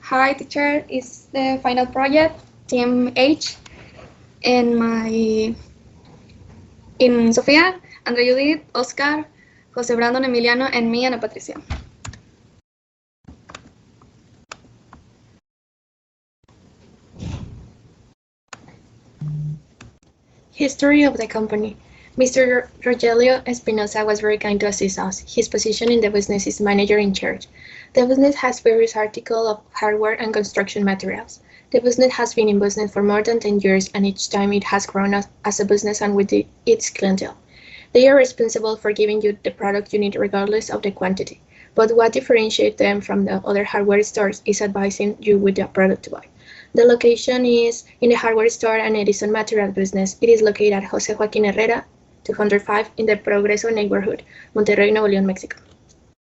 Hi, teacher. It's the final project, Team H, in Sofía, Andrea Judith, Oscar, Jose Brandon, Emiliano, and me, Ana Patricia. History of the company. Mr. Rogelio Espinosa was very kind to assist us. His position in the business is manager in charge. The business has various articles of hardware and construction materials. The business has been in business for more than 10 years, and each time it has grown as a business and with its clientele. They are responsible for giving you the product you need regardless of the quantity. But what differentiates them from the other hardware stores is advising you with the product to buy. The location is in the hardware store and Edison Material business. It is located at Jose Joaquin Herrera, 205 in the Progreso neighborhood, Monterrey, Nuevo León, Mexico.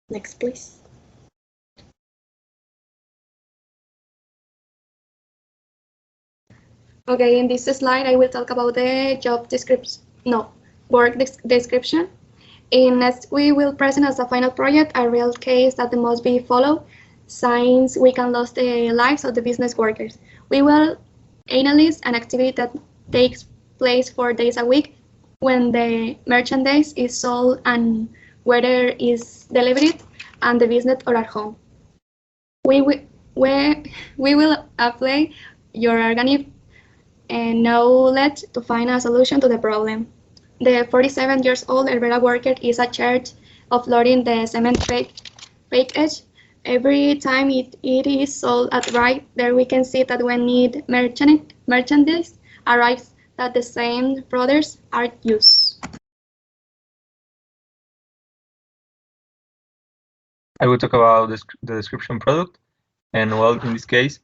Next, please. Okay, in this slide, I will talk about the work description. In next, we will present as a final project a real case that must be followed since we can lose the lives of the business workers. We will analyze an activity that takes place 4 days a week when the merchandise is sold and whether is delivered and the business or at home. We will apply your organic knowledge to find a solution to the problem. The 47 years old Herrera worker is in charge of loading the cement package. Every time it is sold at right, there we can see that when need merchandise arrives, that the same products are used. I will talk about the description product, and well, in this case,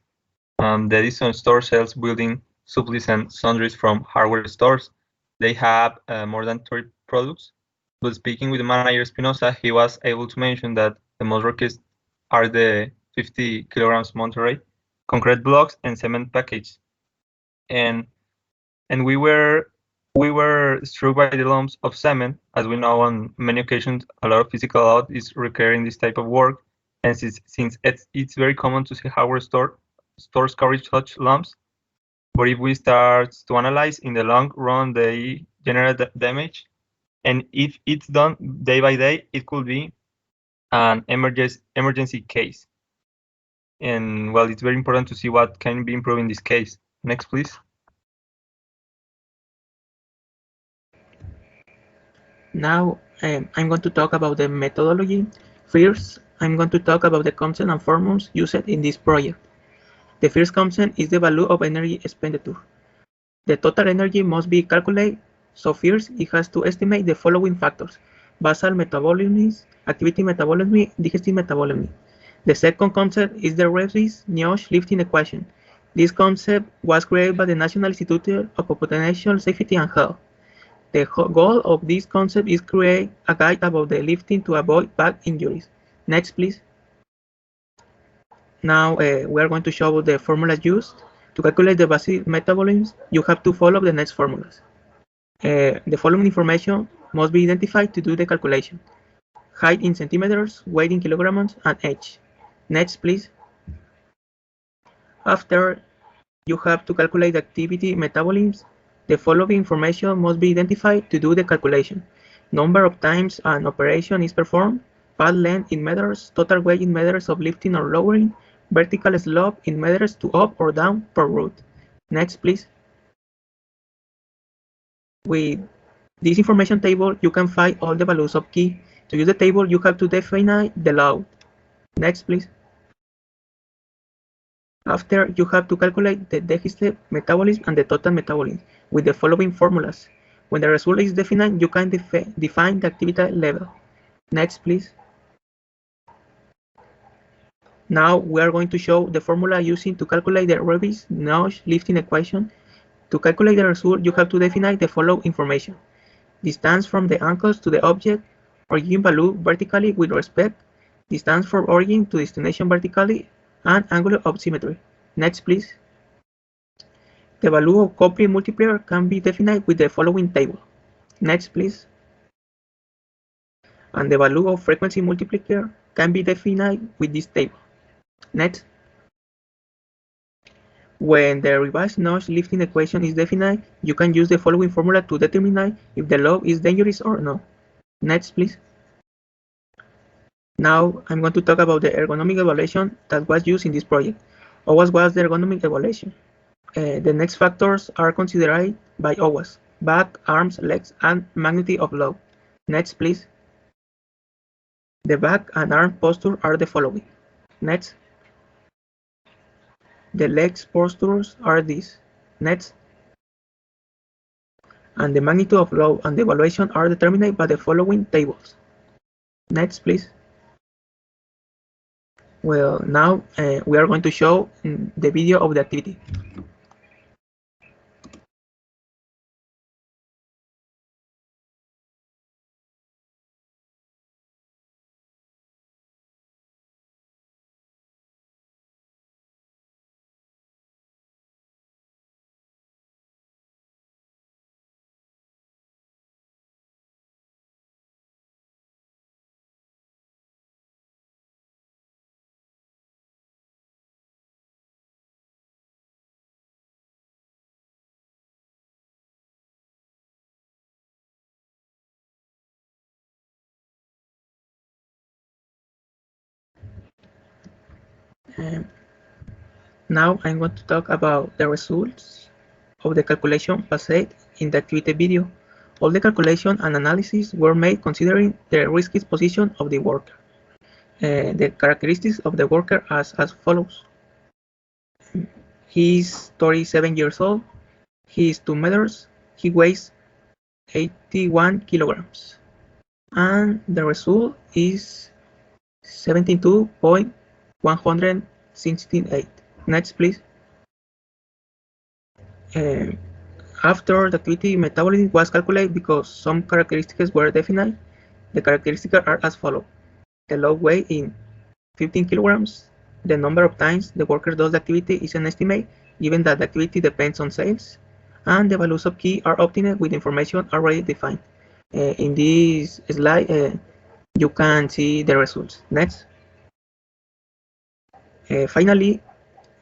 the Edison store sells building supplies and sundries from hardware stores. They have more than 30 products, but speaking with the manager Espinosa, he was able to mention that the most requested are the 50 kilograms Monterrey, concrete blocks, and cement package. And we were struck by the lumps of cement. As we know, on many occasions, a lot of physical load is required in this type of work, and since it's very common to see hardware stores carry such lumps. But if we start to analyze, in the long run, they generate damage, and if it's done day by day, it could be an emergency case. And well, it's very important to see what can be improved in this case. Next, please. Now, I'm going to talk about the methodology. First, I'm going to talk about the concept and formulas used in this project. The first concept is the value of energy expenditure. The total energy must be calculated, so first it has to estimate the following factors: basal metabolism, activity metabolism, digestive metabolism. The second concept is the Reeves-Niosh lifting equation. This concept was created by the National Institute of Occupational Safety and Health. The goal of this concept is create a guide about the lifting to avoid back injuries. Next, please. Now we are going to show the formulas used. To calculate the basic metabolism, you have to follow the next formulas. The following information must be identified to do the calculation: height in centimeters, weight in kilograms, and age. Next, please. After you have to calculate the activity metabolism, the following information must be identified to do the calculation: number of times an operation is performed, path length in meters, total weight in meters of lifting or lowering, vertical slope in meters to up or down per route. Next, please. With this information table, you can find all the values of key. To use the table, you have to define the load. Next, please. After, you have to calculate the digestive metabolism and the total metabolism with the following formulas. When the result is defined, you can define the activity level. Next, please. Now we are going to show the formula using to calculate the Reeves-Niosh lifting equation. To calculate the result, you have to define the following information: distance from the ankles to the object, origin value vertically with respect, distance from origin to destination vertically, and angle of symmetry. Next, please. The value of coupling multiplier can be defined with the following table. Next, please. And the value of frequency multiplier can be defined with this table. Next. When the revised notch lifting equation is defined, you can use the following formula to determine if the load is dangerous or not. Next, please. Now I'm going to talk about the ergonomic evaluation that was used in this project. OWASP was the ergonomic evaluation. The next factors are considered by OWASP: back, arms, legs, and magnitude of load. Next, please. The back and arm posture are the following. Next. The legs postures are these. Next. And the magnitude of load and the evaluation are determined by the following tables. Next, please. Well, now we are going to show the video of the activity. Now I'm going to talk about the results of the calculation passed in the activity video. All the calculation and analysis were made considering the risky position of the worker. The characteristics of the worker are as follows. He is 37 years old. He is 2 meters. He weighs 81 kilograms. And the result is 72.168. Next, please. After the activity metabolism was calculated because some characteristics were defined, the characteristics are as follows. The load weight in 15 kilograms, the number of times the worker does the activity is an estimate, given that the activity depends on sales, and the values of key are obtained with information already defined. In this slide, you can see the results. Next. Finally,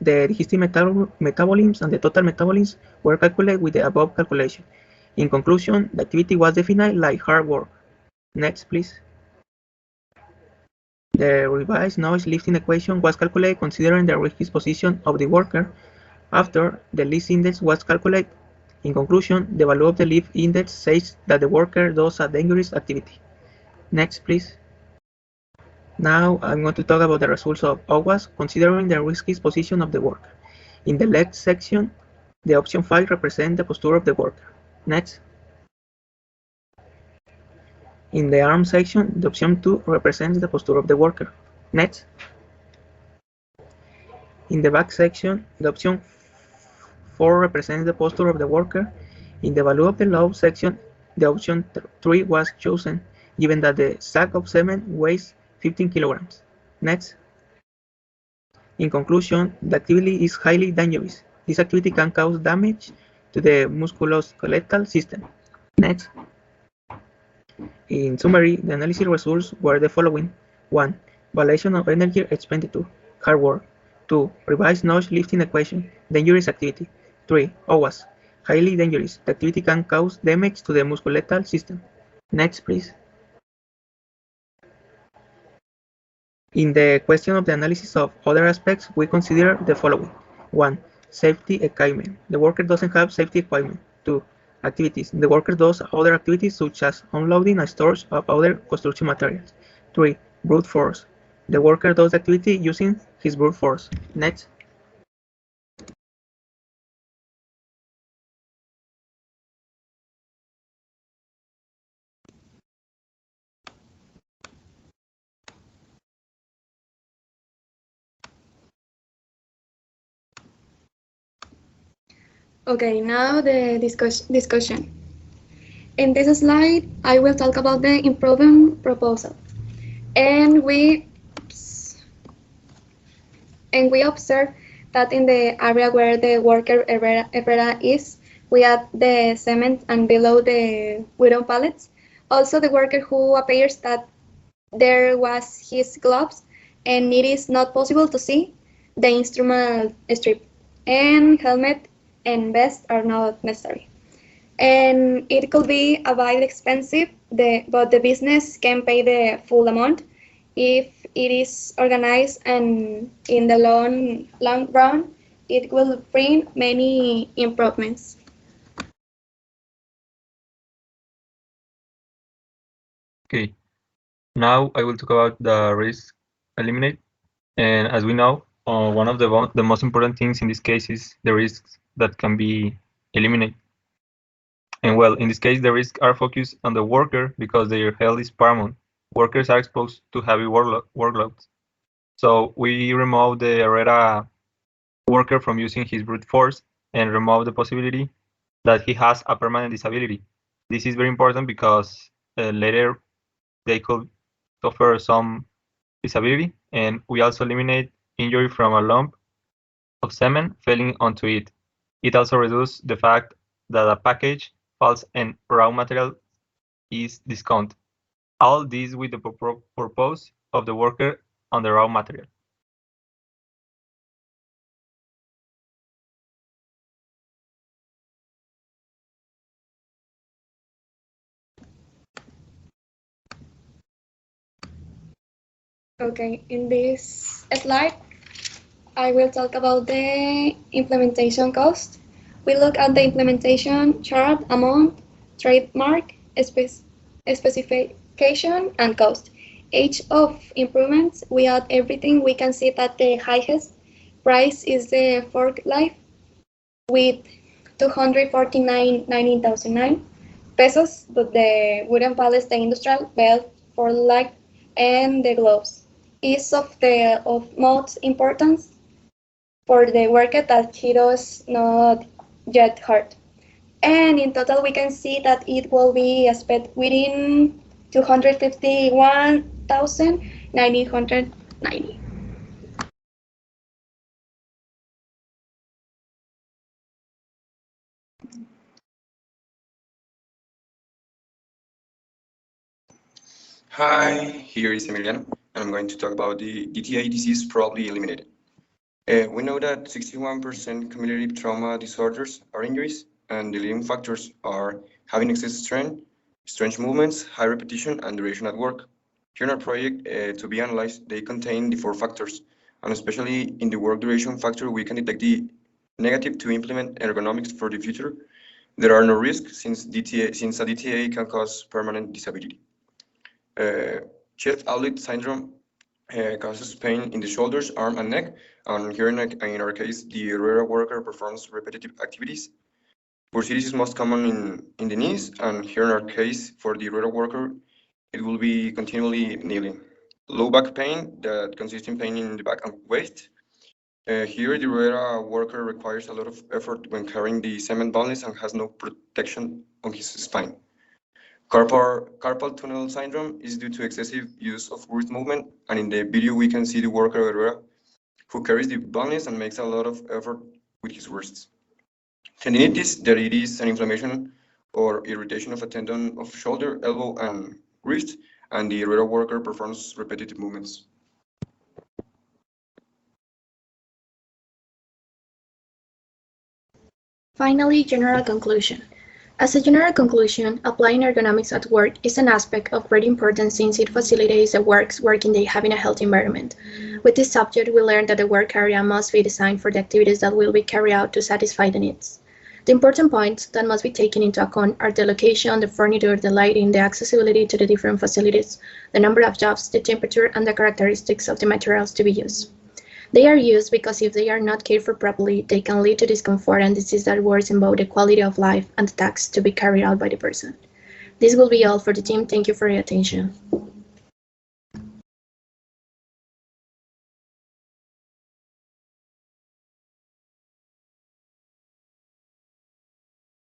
the digestive metabolisms and the total metabolisms were calculated with the above calculation. In conclusion, the activity was defined like hard work. Next, please. The revised notch lifting equation was calculated considering the risky position of the worker. After the lift index was calculated, in conclusion, the value of the lift index says that the worker does a dangerous activity. Next, please. Now I'm going to talk about the results of OWASP considering the risky position of the worker. In the leg section, the option 5 represents the posture of the worker. Next. In the arm section, the option 2 represents the posture of the worker. Next. In the back section, the option 4 represents the posture of the worker. In the value of the load section, the option 3 was chosen, given that the sack of cement weighs 15 kilograms. Next. In conclusion, the activity is highly dangerous. This activity can cause damage to the musculoskeletal system. Next. In summary, the analysis results were the following. 1. Violation of energy expenditure, hard work. 2. Revised notch lifting equation, dangerous activity. 3. OWASP, highly dangerous. The activity can cause damage to the musculoskeletal system. Next, please. In the question of the analysis of other aspects, we consider the following. 1. Safety equipment. The worker doesn't have safety equipment. 2. Activities. The worker does other activities such as unloading and storage of other construction materials. 3. Brute force. The worker does the activity using his brute force. Next. Okay, now the discussion. In this slide, I will talk about the improvement proposal. And we observe that in the area where the worker area is, we add the cement and below the wooden pallets. Also, the worker who appears that there was his gloves and it is not possible to see the instrument strip. and helmet and vest are not necessary. And it could be a bit expensive, but the business can pay the full amount if it is organized, and in the long run, it will bring many improvements. Okay, now I will talk about the risk eliminate. And as we know, one of the most important things in this case is the risks that can be eliminated. And well, in this case, the risks are focused on the worker because their health is paramount. Workers are exposed to heavy workloads. So we remove the Herrera worker from using his brute force and remove the possibility that he has a permanent disability. This is very important because later they could suffer some disability, and we also eliminate injury from a lump of semen falling onto it. It also reduces the fact that a package falls and raw material is discounted. All this with the purpose of the worker on the raw material. Okay, in this slide, I will talk about the implementation cost. We look at the implementation chart amount, trademark, specification, and cost. Each of improvements, we add everything. We can see that the highest price is the fork life with 249,909 pesos, but the wooden pallets, the industrial belt for life, and the gloves is of most importance for the worker that he does not yet hurt. And in total, we can see that it will be spent within 251,990. Hi, here is Emiliano, and I'm going to talk about the DTA disease probably eliminated. We know that 61% cumulative trauma disorders are injuries, and the leading factors are having excessive strain, strange movements, high repetition, and duration at work. Here in our project, to be analyzed, they contain the four factors, and especially in the work duration factor, we can detect the negative to implement ergonomics for the future. There are no risks since a DTA can cause permanent disability. Chest outlet syndrome causes pain in the shoulders, arm, and neck. And here in our case, the rural worker performs repetitive activities. Bursitis is most common in the knees, and here in our case, for the rural worker, it will be continually kneeling. Low back pain that consists in pain in the back and waist. Here, the rural worker requires a lot of effort when carrying the cement balance and has no protection on his spine. Carpal tunnel syndrome is due to excessive use of wrist movement, and in the video we can see the worker who carries the balance and makes a lot of effort with his wrists. Tendinitis, that it is an inflammation or irritation of a tendon of shoulder, elbow, and wrist, and the rural worker performs repetitive movements. Finally, general conclusion. As a general conclusion, applying ergonomics at work is an aspect of great importance since it facilitates the working day having a healthy environment. With this subject, we learned that the work area must be designed for the activities that will be carried out to satisfy the needs. The important points that must be taken into account are the location, the furniture, the lighting, the accessibility to the different facilities, the number of jobs, the temperature, and the characteristics of the materials to be used. They are used because if they are not cared for properly, they can lead to discomfort and disease that worsen both the quality of life and the tasks to be carried out by the person. This will be all for the team. Thank you for your attention.